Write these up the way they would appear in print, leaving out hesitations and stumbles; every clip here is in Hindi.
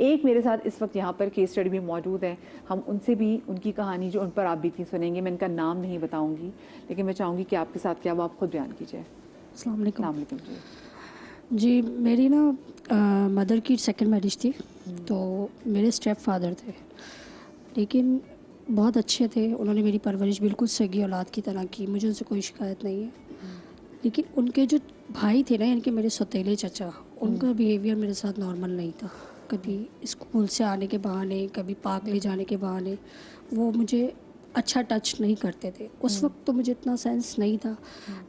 एक मेरे साथ इस वक्त यहाँ पर केस स्टडी भी मौजूद है, हम उनसे भी उनकी कहानी जो उन पर आप बीती सुनेंगे। मैं इनका नाम नहीं बताऊँगी, लेकिन मैं चाहूँगी कि आपके साथ क्या वो आप खुद बयान कीजिए। अस्सलाम वालेकुम। अस्सलाम वालेकुम जी, मेरी ना मदर की सेकंड मैरिज थी, तो मेरे स्टेप फादर थे, लेकिन बहुत अच्छे थे। उन्होंने मेरी परवरिश बिल्कुल सगी औलाद की तरह की, मुझे उनसे कोई शिकायत नहीं है। लेकिन उनके जो भाई थे ना, इनके मेरे सौतेले चचा, उनका बिहेवियर मेरे साथ नॉर्मल नहीं था। कभी स्कूल से आने के बहाने, कभी पार्क ले जाने के बहाने वो मुझे अच्छा टच नहीं करते थे। उस वक्त तो मुझे इतना सेंस नहीं था।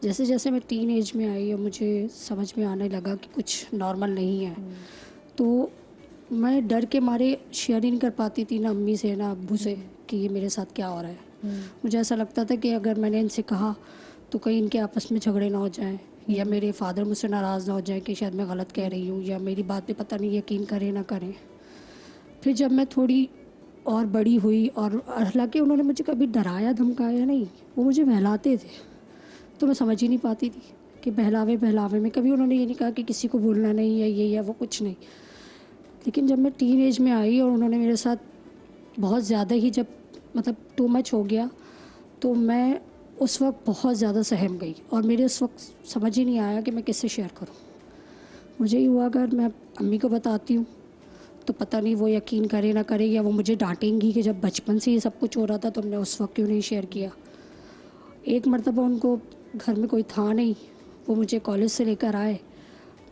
जैसे जैसे मैं टीन एज में आई और मुझे समझ में आने लगा कि कुछ नॉर्मल नहीं है, तो मैं डर के मारे शेयर ही नहीं कर पाती थी ना अम्मी से ना अब्बू से कि ये मेरे साथ क्या हो रहा है। मुझे ऐसा लगता था कि अगर मैंने इनसे कहा तो कहीं इनके आपस में झगड़े ना हो जाएं, या मेरे फादर मुझसे नाराज़ ना हो जाएं कि शायद मैं गलत कह रही हूँ, या मेरी बात पे पता नहीं यकीन करें ना करें। फिर जब मैं थोड़ी और बड़ी हुई, और हालांकि उन्होंने मुझे कभी डराया धमकाया नहीं, वो मुझे बहलाते थे, तो मैं समझ ही नहीं पाती थी कि बहलावे बहलावे में कभी उन्होंने ये नहीं कहा कि किसी को बोलना नहीं है ये या वो, कुछ नहीं। लेकिन जब मैं टीन एज में आई और उन्होंने मेरे साथ बहुत ज़्यादा ही, जब मतलब टू मच हो गया, तो मैं उस वक्त बहुत ज़्यादा सहम गई और मेरे उस वक्त समझ ही नहीं आया कि मैं किससे शेयर करूं। मुझे ही हुआ अगर मैं अम्मी को बताती हूँ तो पता नहीं वो यकीन करे ना करे, या वो मुझे डांटेंगी कि जब बचपन से ये सब कुछ हो रहा था तो हमने उस वक्त क्यों नहीं शेयर किया। एक मरतबा उनको घर में कोई था नहीं, वो मुझे कॉलेज से लेकर आए,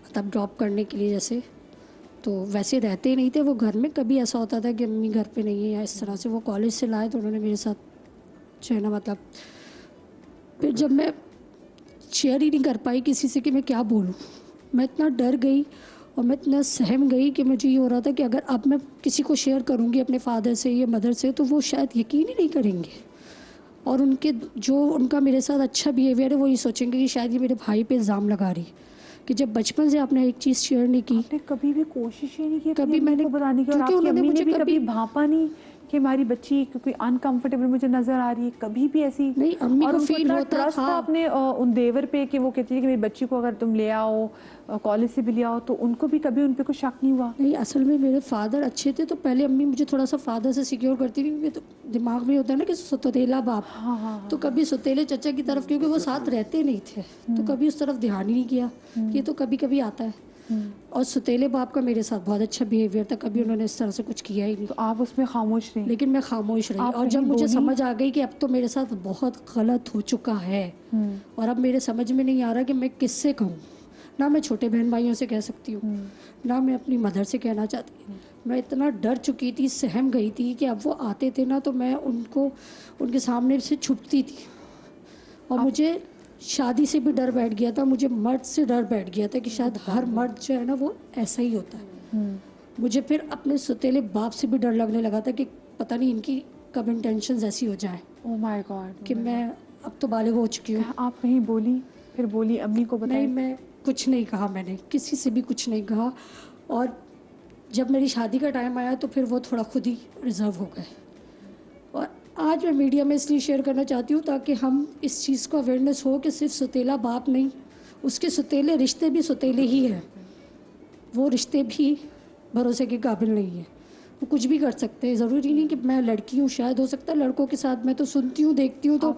मतलब ड्रॉप करने के लिए जैसे, तो वैसे रहते नहीं थे वो घर में। कभी ऐसा होता था कि अम्मी घर पे नहीं है या इस तरह से, वो कॉलेज से लाए तो उन्होंने मेरे साथ जो है ना, मतलब फिर जब मैं शेयर ही नहीं कर पाई किसी से कि मैं क्या बोलूँ, मैं इतना डर गई और मैं इतना सहम गई कि मुझे ये हो रहा था कि अगर अब मैं किसी को शेयर करूँगी अपने फादर से या मदर से तो वो शायद यकीन ही नहीं करेंगे, और उनके जो उनका मेरे साथ अच्छा बिहेवियर है वो ये सोचेंगे कि शायद ये मेरे भाई पे इल्ज़ाम लगा रही कि जब बचपन से आपने एक चीज़ शेयर नहीं की। आपने कभी भी कोशिश ही नहीं की कभी मैंने बताने की, और क्योंकि आपकी उन्होंने अम्मी ने मुझे भी कभी भांपा नहीं कि हमारी बच्ची कोई अनकंफर्टेबल मुझे नजर आ रही है, कभी भी ऐसी नहीं, अम्मी और को उनको फील इतना होता ट्रस्ट था था। अपने उन देवर पे कि वो कहती थी कि मेरी बच्ची को अगर तुम ले आओ कॉलेज से भी ले आओ, तो उनको भी कभी उन पे कुछ शक नहीं हुआ? नहीं, असल में मेरे फादर अच्छे थे, तो पहले अम्मी मुझे थोड़ा सा फादर से सिक्योर करती थी, क्योंकि तो दिमाग में होता है ना कि सौतेला बाप। तो कभी सौतेले चचा की तरफ, क्योंकि वो साथ रहते नहीं थे, तो कभी उस तरफ ध्यान ही नहीं किया। ये तो कभी कभी आता है। और सौतेले बाप का मेरे साथ बहुत अच्छा बिहेवियर था, कभी उन्होंने इस तरह से कुछ किया ही नहीं। तो आप उसमें खामोश रही? लेकिन मैं खामोश रही, और जब मुझे समझ आ गई कि अब तो मेरे साथ बहुत गलत हो चुका है और अब मेरे समझ में नहीं आ रहा कि मैं किससे कहूँ, ना मैं छोटे बहन भाइयों से कह सकती हूँ, ना मैं अपनी मदर से कहना चाहती। मैं इतना डर चुकी थी, सहम गई थी कि अब वो आते थे ना तो मैं उनको उनके सामने से छुपती थी। और मुझे शादी से भी डर बैठ गया था, मुझे मर्द से डर बैठ गया था कि शायद हर मर्द जो है ना वो ऐसा ही होता है। मुझे फिर अपने सौतेले बाप से भी डर लगने लगा था कि पता नहीं इनकी कब इंटेंशंस ऐसी हो जाए। ओह माय गॉड, कि मैं अब तो बालिग हो चुकी हूँ। आप कहीं बोली? फिर बोली, अम्मी को बताया? नहीं, मैं कुछ नहीं कहा, मैंने किसी से भी कुछ नहीं कहा। और जब मेरी शादी का टाइम आया तो फिर वो थोड़ा खुद ही रिजर्व हो गए। और आज मैं मीडिया में इसलिए शेयर करना चाहती हूँ ताकि हम इस चीज़ को अवेयरनेस हो कि सिर्फ सौतेला बाप नहीं, उसके सौतेले रिश्ते भी सौतेले ही हैं। वो रिश्ते भी भरोसे के काबिल नहीं है, वो कुछ भी कर सकते हैं। ज़रूरी नहीं कि मैं लड़की हूँ, शायद हो सकता है लड़कों के साथ। मैं तो सुनती हूँ, देखती हूँ, तो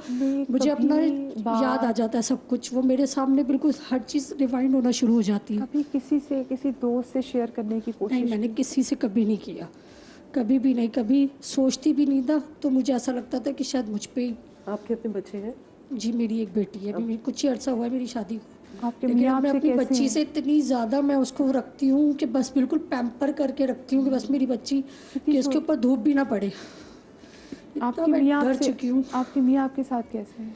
मुझे अपना याद आ जाता है सब कुछ। वो मेरे सामने बिल्कुल हर चीज़ रिवाइंड होना शुरू हो जाती है। कभी किसी से, किसी दोस्त से शेयर करने की कोशिश? नहीं, मैंने किसी से कभी नहीं किया, कभी भी नहीं, कभी सोचती भी नहीं था। तो मुझे ऐसा लगता था कि शायद मुझ पर ही। आपके अपने बच्चे हैं? जी, मेरी एक बेटी है, अभी कुछ ही अर्सा हुआ है मेरी शादी को। आपके लेकिन मियाँ मैं आपसे अपनी कैसे बच्ची हैं? से इतनी ज़्यादा मैं उसको रखती हूँ कि बस बिल्कुल पैम्पर करके रखती हूँ कि बस मेरी बच्ची कि उसके ऊपर धूप भी ना पड़े। आपकी मियाँ डर चुकी हूँ। आपके मियाँ आपके साथ कैसे हैं?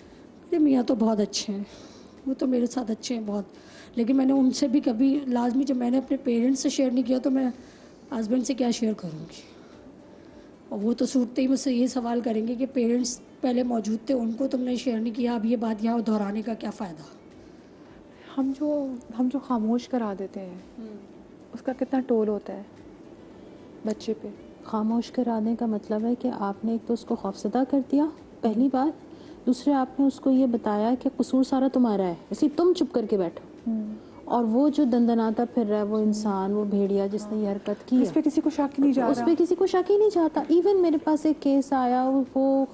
मेरे मियाँ तो बहुत अच्छे हैं, वो तो मेरे साथ अच्छे हैं बहुत। लेकिन मैंने उनसे भी कभी लाजमी, जब मैंने अपने पेरेंट्स से शेयर नहीं किया तो मैं हस्बैंड से क्या शेयर करूँगी। और वो तो सूटते ही मुझसे ये सवाल करेंगे कि पेरेंट्स पहले मौजूद थे, उनको तुमने शेयर नहीं किया, अब ये बात यहाँ दोहराने का क्या फ़ायदा। हम जो खामोश करा देते हैं उसका कितना टोल होता है बच्चे पे? खामोश कराने का मतलब है कि आपने एक तो उसको खौफजदा कर दिया, पहली बात। दूसरे, आपने उसको ये बताया कि कसूर सारा तुम्हारा है, इसलिए तुम चुप करके बैठो। और वो जो दंदनाता फिर रहा है वो इंसान, वो भेड़िया जिसने ये हरकत की इस है, पे किसी को शक नहीं जा उस रहा। पर किसी को शक ही नहीं जाता। इवन मेरे पास एक केस आया, वो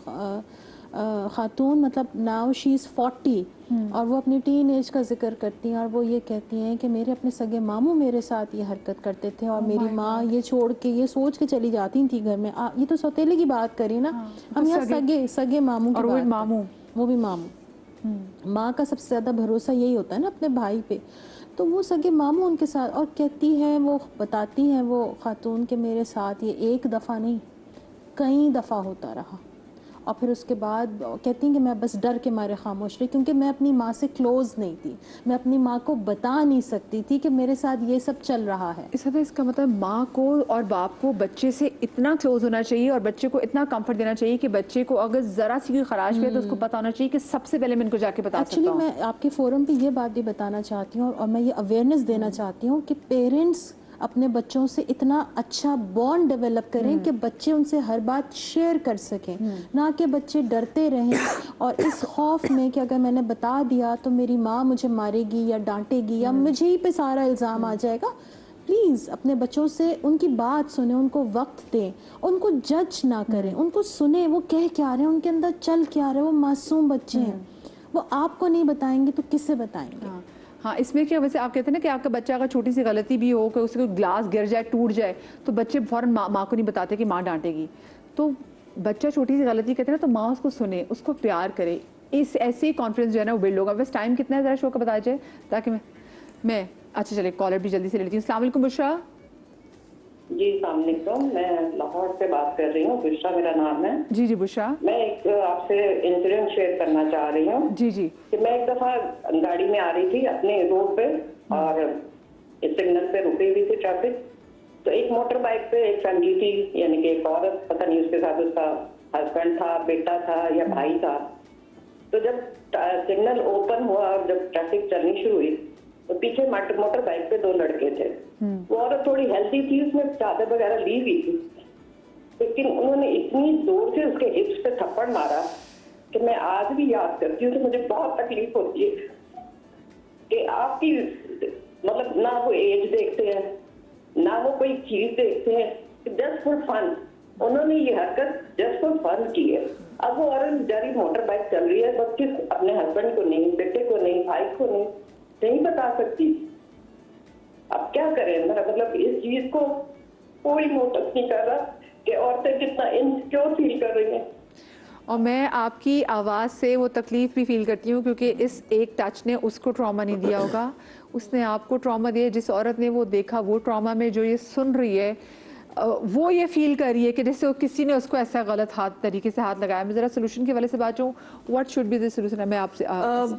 खातून मतलब नाउ शी इज़ 40 और वो अपनी टीन एज का जिक्र करती हैं और वो ये कहती हैं कि मेरे अपने सगे मामू मेरे साथ ये हरकत करते थे और मेरी माँ ये छोड़ के ये सोच के चली जाती थी घर में। ये तो सौतेले की बात करी ना, हम यहाँ सगे मामू की और वो बात मामू, वो भी मामू। माँ का सबसे ज़्यादा भरोसा यही होता है ना अपने भाई पे, तो वो सगे मामू उनके साथ। और कहती हैं, वो बताती हैं वो खातून के मेरे साथ ये एक दफ़ा नहीं कई दफ़ा होता रहा। और फिर उसके बाद कहती हैं कि मैं बस डर के मारे खामोश रही, क्योंकि मैं अपनी माँ से क्लोज़ नहीं थी, मैं अपनी माँ को बता नहीं सकती थी कि मेरे साथ ये सब चल रहा है। इसका मतलब माँ को और बाप को बच्चे से इतना क्लोज होना चाहिए और बच्चे को इतना कंफर्ट देना चाहिए कि बच्चे को अगर ज़रा सी कोई खराश भी है तो उसको पता होना चाहिए कि सबसे पहले मैं इनको जाके बता सकता हूँ। एक्चुअली मैं आपके फोरम पे ये बात भी बताना चाहती हूँ और मैं ये अवेयरनेस देना चाहती हूँ कि पेरेंट्स अपने बच्चों से इतना अच्छा बॉन्ड डेवलप करें कि बच्चे उनसे हर बात शेयर कर सकें, ना कि बच्चे डरते रहें और इस खौफ में कि अगर मैंने बता दिया तो मेरी माँ मुझे मारेगी या डांटेगी या मुझे ही पे सारा इल्ज़ाम आ जाएगा। प्लीज़ अपने बच्चों से उनकी बात सुने, उनको वक्त दें, उनको जज ना करें, उनको सुने वो कह क्या रहे हैं, उनके अंदर चल क्या रहे हैं। वो मासूम बच्चे हैं, वो आपको नहीं बताएंगे तो किससे बताएंगे। हाँ, इसमें क्या वैसे आप कहते हैं ना कि आपका बच्चा अगर छोटी सी गलती भी हो, कि उससे कोई ग्लास गिर जाए, टूट जाए, तो बच्चे फौरन माँ को नहीं बताते कि माँ डांटेगी। तो बच्चा छोटी सी गलती कहते हैं ना, तो माँ उसको सुने, उसको प्यार करे। इस ऐसे ही कॉन्फिडेंस जो है ना वो बिल्ड होगा। बस टाइम कितना है ज़रा शो का बताया जाए ताकि मैं अच्छा चले कॉलर भी जल्दी से ले लेती हूँ। अस्सलाम वालेकुम बुशरा। जी अस्सलाम वालेकुम, मैं लाहौर से बात कर रही हूँ, बुशरा मेरा नाम है। जी जी बुशरा। मैं एक आपसे इंसिडेंट शेयर करना चाह रही हूँ। जी जी। कि मैं एक दफ़ा गाड़ी में आ रही थी अपने रोड पे और इस सिग्नल पे रुकी हुई थी ट्रैफिक, तो एक मोटर बाइक पे एक फैमिली थी, यानी कि एक औरत, पता नहीं उसके साथ उसका हस्बैंड था, बेटा था या भाई था। तो जब सिग्नल ओपन हुआ और जब ट्रैफिक चलनी शुरू हुई तो पीछे मोटर बाइक पे दो लड़के थे। वो औरत थोड़ी हेल्दी थी, उसने चादर वगैरह ली हुई थी, लेकिन उन्होंने इतनी जोर से उसके हिप्स पे थप्पड़ मारा कि मैं आज भी याद करती हूँ तो मुझे बहुत तकलीफ होती है कि आपकी मतलब ना वो एज देखते हैं ना वो कोई चीज देखते हैं, जस्ट फॉर फन उन्होंने ये हरकत जस्ट फॉर फन की है। अब वो औरत बेचारी मोटर बाइक चल रही है, बस किस अपने हस्बैंड को नहीं, बेटे को नहीं, भाई को नहीं बता सकती। अब क्या करें, मेरा मतलब इस चीज को कोई नोटिस नहीं कर रहा कि औरतें कितना इनसिक्योर फील कर रही हैं। और मैं आपकी आवाज़ से वो तकलीफ़ भी फील करती हूँ, क्योंकि इस एक टच ने उसको ट्रॉमा नहीं दिया होगा, उसने आपको ट्रॉमा दिया। जिस औरत ने वो देखा वो ट्रॉमा में जो ये सुन रही है वो ये फील कर रही है कि जैसे किसी ने उसको ऐसा गलत तरीके से हाथ लगाया। मैं ज़रा सोल्यूशन के वाले से बात हूँ, what should be the solution. मैं आपसे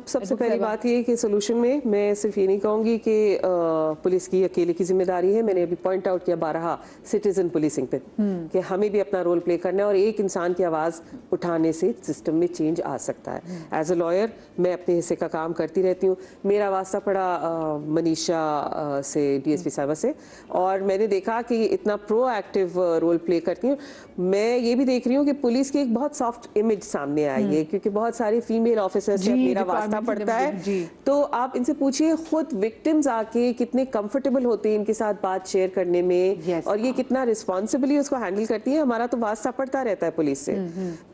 सबसे पहली बात ये कि सोल्यूशन में मैं सिर्फ ये नहीं कहूँगी कि पुलिस की अकेले की जिम्मेदारी है। मैंने अभी पॉइंट आउट किया बारहा सिटीजन पुलिसिंग पे कि हमें भी अपना रोल प्ले करना है और एक इंसान की आवाज़ उठाने से सिस्टम में चेंज आ सकता है। एज अ लॉयर मैं अपने हिस्से का काम करती रहती हूँ। मेरा वास्ता पड़ा मनीषा से, DSP साहिबा से, और मैंने देखा कि इतना एक्टिव रोल प्ले करती हूँ। मैं ये भी देख रही हूँ कि पुलिस की एक बहुत सॉफ्ट इमेज सामने आई है, क्योंकि बहुत सारी फीमेल ऑफिसर्स से मेरा वास्ता पड़ता है। तो आप इनसे पूछिए खुद विक्टिम्स आके कितने कंफर्टेबल होते हैं इनके साथ बात शेयर करने में, और ये कितना रिस्पॉन्सिबली उसको हैंडल करती है। हमारा तो वास्ता पड़ता रहता है पुलिस से।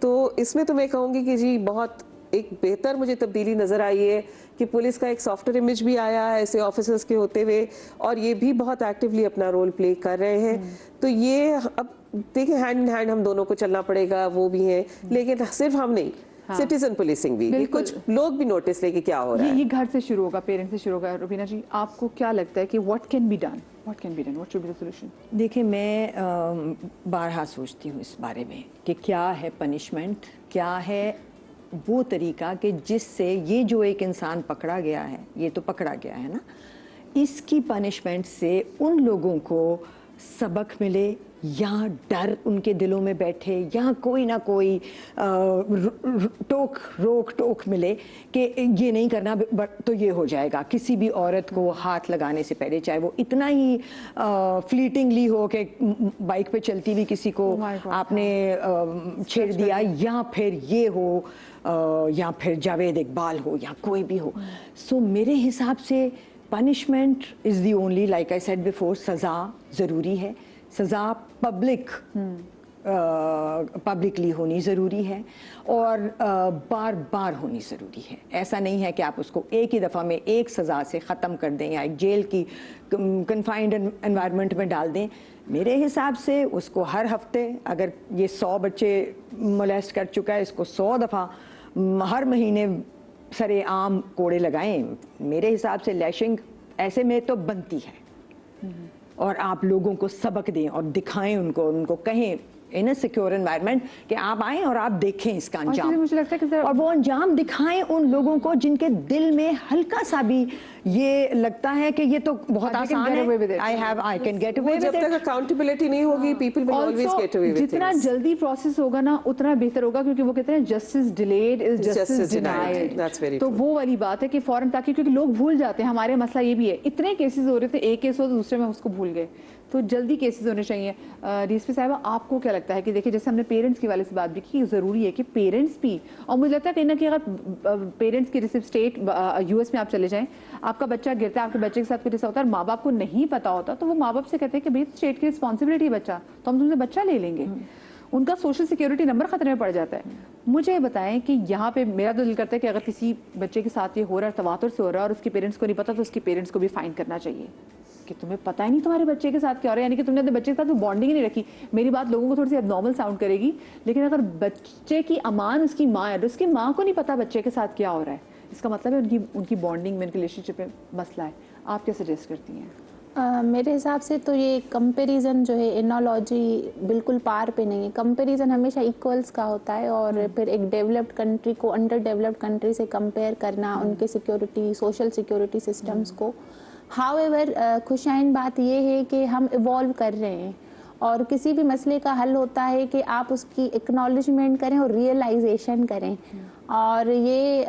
तो इसमें तो मैं कहूँगी कि जी बहुत एक बेहतर मुझे तब्दीली नज़र आई है कि पुलिस का एक सॉफ्टवेयर इमेज भी आया है ऐसे ऑफिसर्स के होते हुए, और ये भी बहुत एक्टिवली अपना रोल प्ले कर रहे हैं। तो ये अब देखिए हैंड इन हैंड हम दोनों को चलना पड़ेगा, वो भी हैं, लेकिन सिर्फ हम नहीं, सिटीजन पुलिसिंग भी, कुछ लोग भी नोटिस लेके क्या हो रहा है। ये घर से शुरू होगा, पेरेंट्स से शुरू होगा। रुबीना जी, आपको क्या लगता है कि what can be done, what should be the solution? देखिए, मैं बारहा सोचती हूँ इस बारे में कि क्या है पनिशमेंट, क्या है वो तरीका कि जिससे ये जो एक इंसान पकड़ा गया है, ये तो पकड़ा गया है ना, इसकी पनिशमेंट से उन लोगों को सबक मिले, या डर उनके दिलों में बैठे, या कोई ना कोई रोक टोक मिले कि ये नहीं करना तो ये हो जाएगा। किसी भी औरत को हाथ लगाने से पहले, चाहे वो इतना ही फ्लीटिंगली हो कि बाइक पे चलती हुई किसी को आपने छेड़ दिया, या फिर ये हो, या फिर जावेद इकबाल हो, या कोई भी हो। सो मेरे हिसाब से punishment is the only, like I said before, सज़ा ज़रूरी है, सज़ा पब्लिकली होनी ज़रूरी है और बार बार होनी ज़रूरी है। ऐसा नहीं है कि आप उसको एक ही दफ़ा में एक सज़ा से ख़त्म कर दें या एक जेल की कन्फाइंड एनवायरनमेंट में डाल दें। मेरे हिसाब से उसको हर हफ्ते, अगर ये 100 बच्चे मोलेस्ट कर चुका है, इसको 100 दफ़ा हर महीने सरे आम कोड़े लगाएं। मेरे हिसाब से लैशिंग ऐसे में तो बनती है और आप लोगों को सबक दें और दिखाएं उनको कहें इन अ सिक्योर एनवायरनमेंट कि आप आएं और आप देखें इसका अंजाम, मुझे लगता है कि और वो अंजाम दिखाएं उन लोगों को जिनके दिल में हल्का सा भी ये लगता है कि ये तो बहुत आसान है, I can get away with जब तक इट। अकाउंटेबिलिटी नहीं होगी, people will always get away with जितना जल्दी प्रोसेस होगा ना उतना बेहतर होगा, क्योंकि वो कहते हैं justice delayed is justice denied. That's very तो true. वो वाली बात है कि फौरन, ताकि क्योंकि लोग भूल जाते हैं। हमारे मसला ये भी है, इतने केसेस हो रहे थे, एक केस हो तो दूसरे में उसको भूल गए, तो जल्दी केसेस होने चाहिए। डीएसपी साहब, आपको क्या लगता है कि देखिए जैसे हमने पेरेंट्स के वाले से बात भी की, ज़रूरी है कि पेरेंट्स भी, और मुझे लगता है कहीं ना कहीं अगर पेरेंट्स की जैसे स्टेट यूएस में आप चले जाएं, आपका बच्चा गिरता है, आपके बच्चे के साथ कुछ ऐसा होता है और माँ बाप को नहीं पता होता, तो वो माँ बाप से कहते हैं कि भाई स्टेट की रिस्पॉन्सिबिलिटी है बच्चा, तो हम तुमसे बच्चा ले लेंगे। उनका सोशल सिक्योरिटी नंबर खतरे में पड़ जाता है। मुझे बताएं कि यहाँ पे मेरा तो दिल करता है कि अगर किसी बच्चे के साथ ये हो रहा है, तवातुर से हो रहा है और उसके पेरेंट्स को नहीं पता, तो उसके पेरेंट्स को भी फाइन करना चाहिए कि तुम्हें पता ही नहीं तुम्हारे बच्चे के साथ क्या हो रहा है, यानी कि तुमने अपने बच्चे के साथ बॉन्डिंग ही नहीं रखी। मेरी बात लोगों को थोड़ी सी एबनॉर्मल साउंड करेगी, लेकिन अगर बच्चे की अमान उसकी माँ है, तो उसकी माँ को नहीं पता बच्चे के साथ क्या हो रहा है, इसका मतलब है उनकी बॉन्डिंग में, उनकी रिलेशनशिप में मसला है। आप क्या सजेस्ट करती हैं? मेरे हिसाब से तो ये कंपैरिजन जो है, एनालॉजी बिल्कुल पार पे नहीं है। कंपैरिजन हमेशा इक्वल्स का होता है और फिर एक डेवलप्ड कंट्री को अंडर डेवलप्ड कंट्री से कंपेयर करना, उनके सिक्योरिटी, सोशल सिक्योरिटी सिस्टम्स को। हाउएवर खुशाइन बात ये है कि हम इवॉल्व कर रहे हैं और किसी भी मसले का हल होता है कि आप उसकी एक्नॉलेजमेंट करें और रियलाइजेशन करें। और ये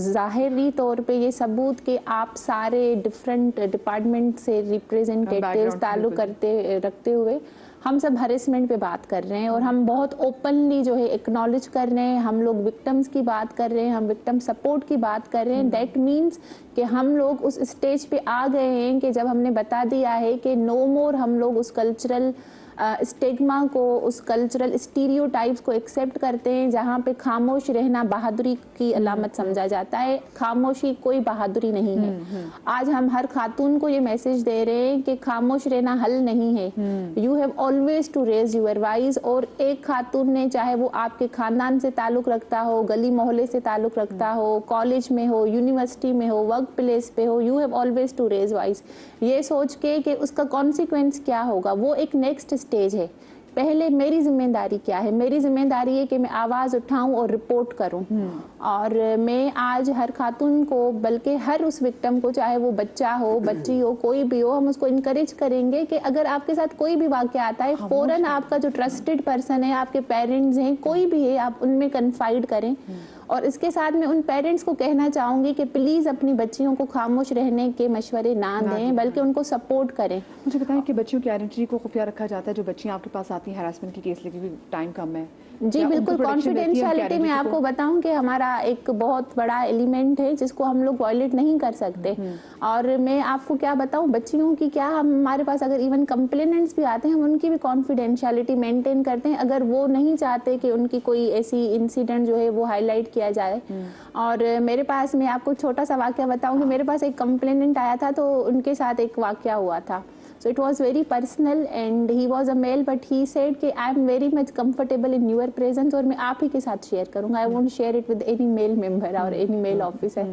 ज़ाहिरी तौर पे ये सबूत कि आप सारे डिफरेंट डिपार्टमेंट से रिप्रेजेंटेटिव्स ताल्लुक़ रखते हुए हम सब हरेसमेंट पे बात कर रहे हैं और हम बहुत ओपनली जो है एक्नॉलेज कर रहे हैं। हम लोग विक्टिम्स की बात कर रहे हैं, हम विक्टिम सपोर्ट की बात कर रहे हैं। दैट मीन्स कि हम लोग उस स्टेज पे आ गए हैं कि जब हमने बता दिया है कि नो मोर हम लोग उस कल्चरल स्टिग्मा को, उस कल्चरल स्टीरियोटाइप्स को एक्सेप्ट करते हैं जहाँ पे खामोश रहना बहादुरी की अलामत समझा जाता है। खामोशी कोई बहादुरी नहीं है। आज हम हर खातून को ये मैसेज दे रहे हैं कि खामोश रहना हल नहीं है। You have always to raise your voice. और एक खातून ने, चाहे वो आपके खानदान से ताल्लुक़ रखता हो, गली मोहल्ले से ताल्लुक़ रखता हो, कॉलेज में हो, यूनिवर्सिटी में हो, वर्क प्लेस पे हो, you have always to raise voice, ये सोच के कि उसका कॉन्सिक्वेंस क्या होगा। वो एक नेक्स्ट स्टेज है। पहले मेरी जिम्मेदारी क्या है? मेरी जिम्मेदारी है कि मैं आवाज़ उठाऊं और रिपोर्ट करूं। और मैं आज हर खातून को, बल्कि हर उस विक्टिम को, चाहे वो बच्चा हो, बच्ची हो, कोई भी हो, हम उसको इनकरेज करेंगे कि अगर आपके साथ कोई भी वाक़या आता है, फ़ौरन आपका जो ट्रस्टेड पर्सन है, आपके पेरेंट्स हैं, कोई भी है, आप उनमें कन्फाइड करें। और इसके साथ में उन पेरेंट्स को कहना चाहूँगी कि प्लीज़ अपनी बच्चियों को खामोश रहने के मशवरे ना दें, बल्कि उनको सपोर्ट करें। मुझे बताएं कि बच्चियों की आइडेंटिटी को खुफिया रखा जाता है। जो बच्चियां आपके पास आती हैं हैरेसमेंट की केस लेके, क्योंकि टाइम कम है, जी बिल्कुल। कॉन्फिडेंशियलिटी में आपको बताऊं कि हमारा एक बहुत बड़ा एलिमेंट है जिसको हम लोग वॉयलेट नहीं कर सकते। और मैं आपको क्या बताऊं, बच्चियों की क्या, हमारे पास अगर इवन कंप्लेनेंट्स भी आते हैं, हम उनकी भी कॉन्फिडेंशियलिटी मेंटेन करते हैं अगर वो नहीं चाहते कि उनकी कोई ऐसी इंसिडेंट जो है वो हाईलाइट किया जाए। और मेरे पास, मैं आपको छोटा सा वाकया बताऊं कि मेरे पास एक कंप्लेनेंट आया था, तो उनके साथ एक वाकया हुआ था। So it was very personal and he was a male, but he said कि I am very much comfortable in your presence, और मैं आप ही के साथ शेयर करूँगा। I won't share it with any male member or any male officer।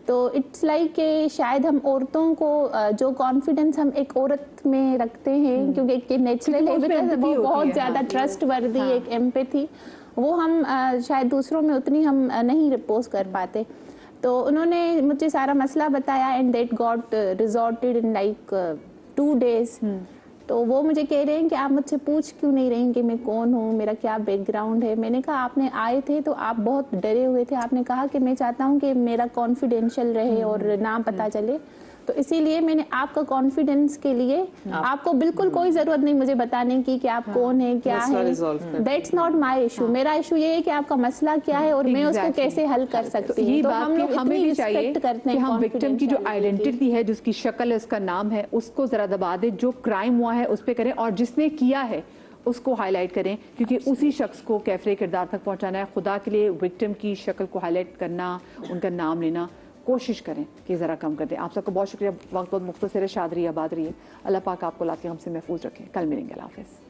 तो इट्स लाइक कि शायद हम औरतों को जो कॉन्फिडेंस हम एक औरत में रखते हैं, क्योंकि एक नेचुरल है, बिकॉज वो बहुत ज़्यादा ट्रस्ट वर्दी, एक एम्पैथी, वो हम शायद दूसरों में उतनी हम नहीं रिपोज कर पाते। तो उन्होंने मुझे सारा मसला बताया and that got resorted in like 2 days। तो वो मुझे कह रहे हैं कि आप मुझसे पूछ क्यों नहीं रहे कि मैं कौन हूँ, मेरा क्या बैकग्राउंड है। मैंने कहा आपने आए थे तो आप बहुत डरे हुए थे, आपने कहा कि मैं चाहता हूँ कि मेरा कॉन्फिडेंशियल रहे और ना पता चले। तो इसीलिए मैंने आपका कॉन्फिडेंस के लिए आपको बिल्कुल कोई जरूरत नहीं मुझे बताने की कि आप कौन है क्या मसला है, resolve करना। That's not my issue. मेरा इशू ये है कि आपका मसला क्या है और मैं उसको Exactly. कैसे हल कर सकती तो हूँ। ये तो बात हम कि लोग हमें इतनी भी चाहिए रिस्पेक्ट करते कि हैं हम विक्टिम की जो confidentiality आइडेंटिटी है, जिसकी शक्ल है, उसका नाम है, उसको जरा दबा दे, जो क्राइम हुआ है उस पे करें और जिसने किया है उसको हाईलाइट करें, क्योंकि उसी शख्स को कैफरे किरदार तक पहुंचाना है। खुदा के लिए विक्टिम की शक्ल को हाईलाइट करना, उनका नाम लेना कोशिश करें कि ज़रा कम कर दें। आप सबको बहुत शुक्रिया, वक्त बहुत मुख्तसर है, शाद रही आबाद रही है। अल्लाह पाक आपको लाके हमसे महफूज रखें। कल मिलेंगे, अल्लाह हाफ़िज़।